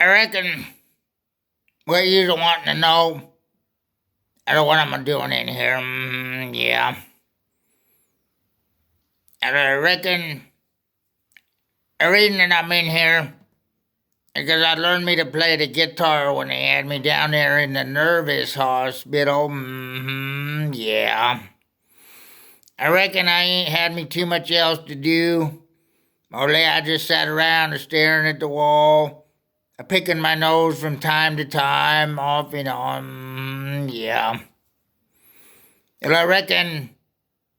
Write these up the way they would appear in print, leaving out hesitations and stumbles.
I reckon what you're wanting to know, I don't know what I'm doing in here. Yeah. And I reckon the reason that I'm in here because I learned me to play the guitar when they had me down there in the nervous hospital. Yeah. I reckon I ain't had me too much else to do. Only I just sat around staring at the wall, picking my nose from time to time, off and on. Yeah. Well, I reckon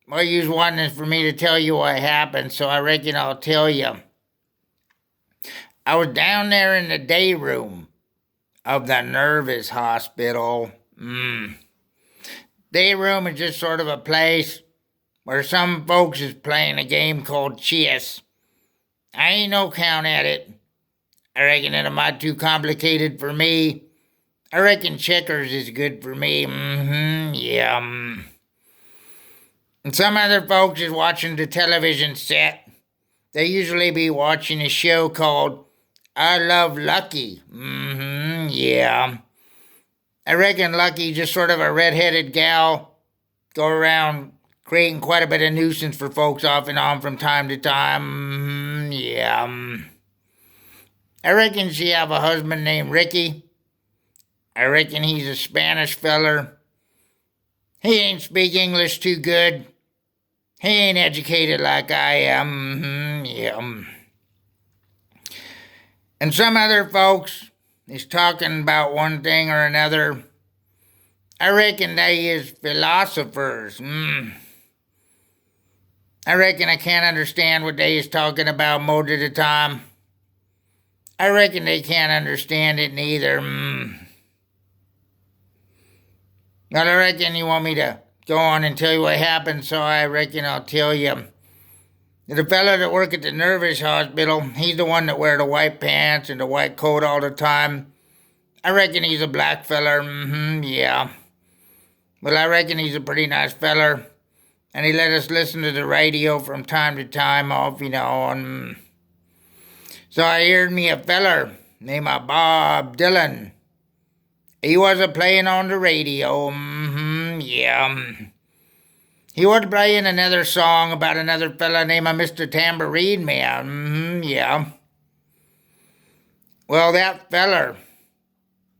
what you was wanting is for me to tell you what happened, so I reckon I'll tell you. I was down there in the day room of the nervous hospital. Day room is just sort of a place where some folks is playing a game called chess. I ain't no count at it. I reckon it might too complicated for me. I reckon checkers is good for me. Yeah. And some other folks is watching the television set. They usually be watching a show called I Love Lucky. Yeah. I reckon Lucky, just sort of a red-headed gal, go around creating quite a bit of nuisance for folks off and on from time to time. Yeah. I reckon she have a husband named Ricky. I reckon he's a Spanish feller. He ain't speak English too good. He ain't educated like I am. Yeah. And some other folks is talking about one thing or another. I reckon they is philosophers. I reckon I can't understand what they is talking about most of the time. I reckon they can't understand it neither. Well, I reckon you want me to go on and tell you what happened, so I reckon I'll tell you. The fella that work at the nervous hospital, he's the one that wear the white pants and the white coat all the time. I reckon he's a black feller. Yeah. Well, I reckon he's a pretty nice feller. And he let us listen to the radio from time to time off, and so I heard me a feller named Bob Dylan. He wasn't playing on the radio. Yeah. He was playing another song about another fella named Mr. Tambourine Man. Yeah. Well, that feller,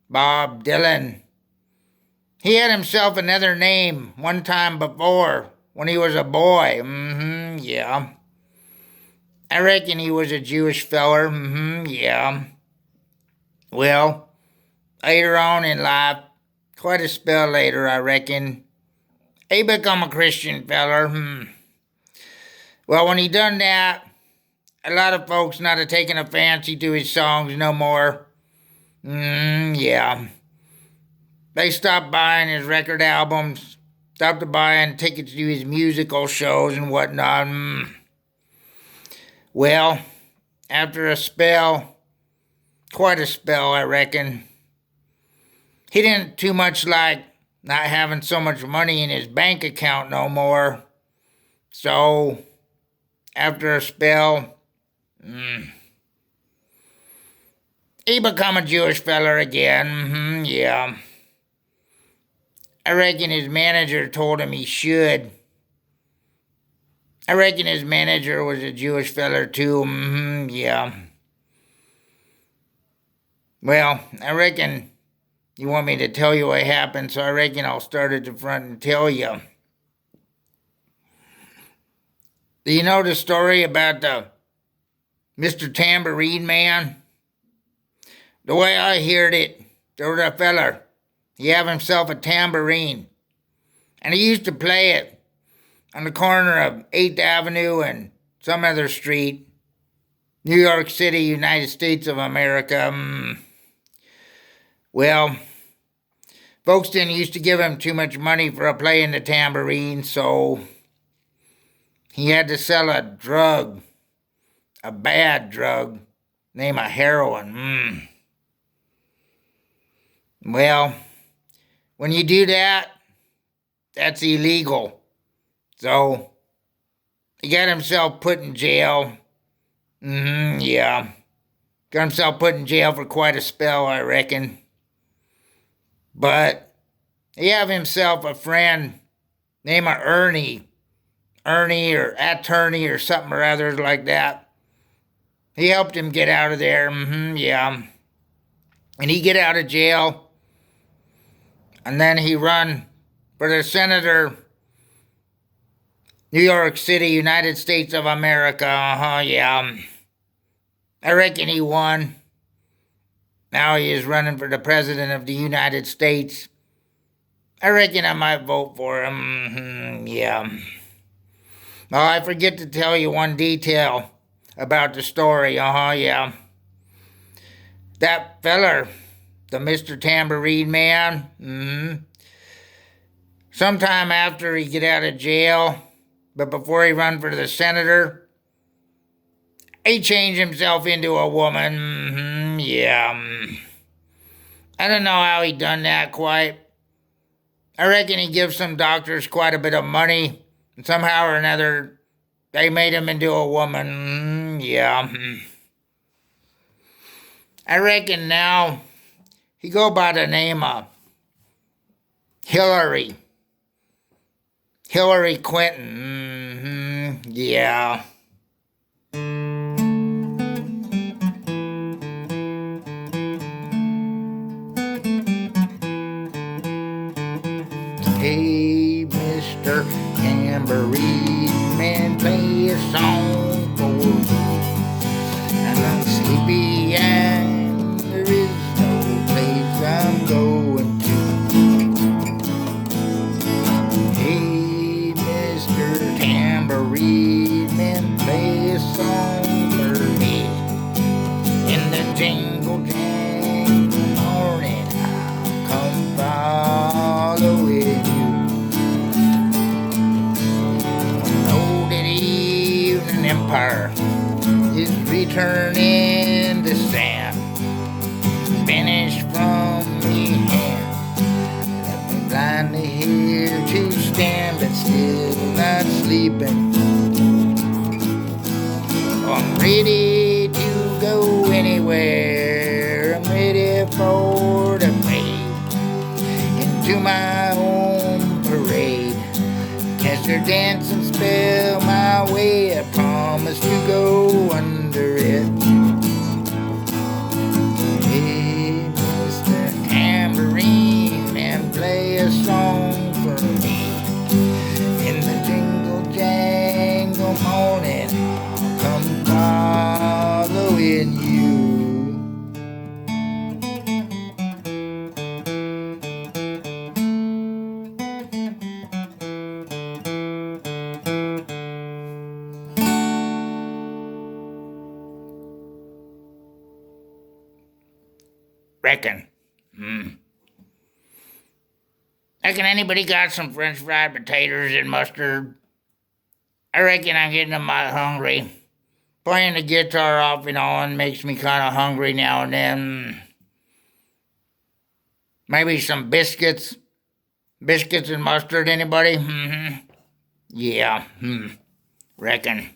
Bob Dylan, he had himself another name one time before when he was a boy. Yeah. I reckon he was a Jewish feller. Yeah. Well, later on in life, quite a spell later, I reckon, he become a Christian feller. Well, when he done that, a lot of folks not a taking a fancy to his songs no more. Yeah. They stopped buying his record albums, stopped buying tickets to his musical shows and whatnot. Well, after a spell, quite a spell, I reckon, he didn't too much like not having so much money in his bank account no more. So, after a spell, he become a Jewish feller again. Yeah. I reckon his manager told him he should. I reckon his manager was a Jewish feller too. Yeah. Well, I reckon you want me to tell you what happened, so I reckon I'll start at the front and tell you. Do you know the story about the Mr. Tambourine Man? The way I heard it, there was a feller. He have himself a tambourine, and he used to play it on the corner of 8th Avenue and some other street, New York City, United States of America. Well, folks didn't used to give him too much money for playing the tambourine, so he had to sell a drug, a bad drug, named heroin. Well, when you do that, that's illegal. So, he got himself put in jail. Yeah. Got himself put in jail for quite a spell, I reckon. But he have himself a friend named Ernie or attorney or something or other like that. He helped him get out of there. Yeah. And he get out of jail. And then he run for the senator, New York City, United States of America. Yeah. I reckon he won. Now he is running for the president of the United States. I reckon I might vote for him. Yeah. Oh, I forget to tell you one detail about the story. Yeah. That feller, the Mr. Tambourine Man, sometime after he get out of jail, but before he run for the senator, he changed himself into a woman. Yeah. I don't know how he done that quite. I reckon he gives some doctors quite a bit of money. And somehow or another, they made him into a woman. Yeah. I reckon now he go by the name of Hillary Clinton. Yeah. Hey, Mr. Tambourine Man, play a song for me. I'm sleepy and there is no place I'm going to. Hey, Mr. Tambourine Man, play a song for me. In the jingle jangle morning, I'll come following you. Empire is returning the sand, finished from the hand. Left me blindly here to stand, but still not sleeping. I'm ready to go anywhere. I'm ready for the fade into my own parade. Cast their dancing spell my way. I promise to go under it. Hey, Mr. Tambourine Man, play a song for me. In the jingle jangle morning, I'll come following you. Reckon. Reckon anybody got some French fried potatoes and mustard? I reckon I'm getting a mite hungry. Playing the guitar off and on makes me kind of hungry now and then. Maybe some biscuits. Biscuits and mustard, anybody? Yeah. Reckon.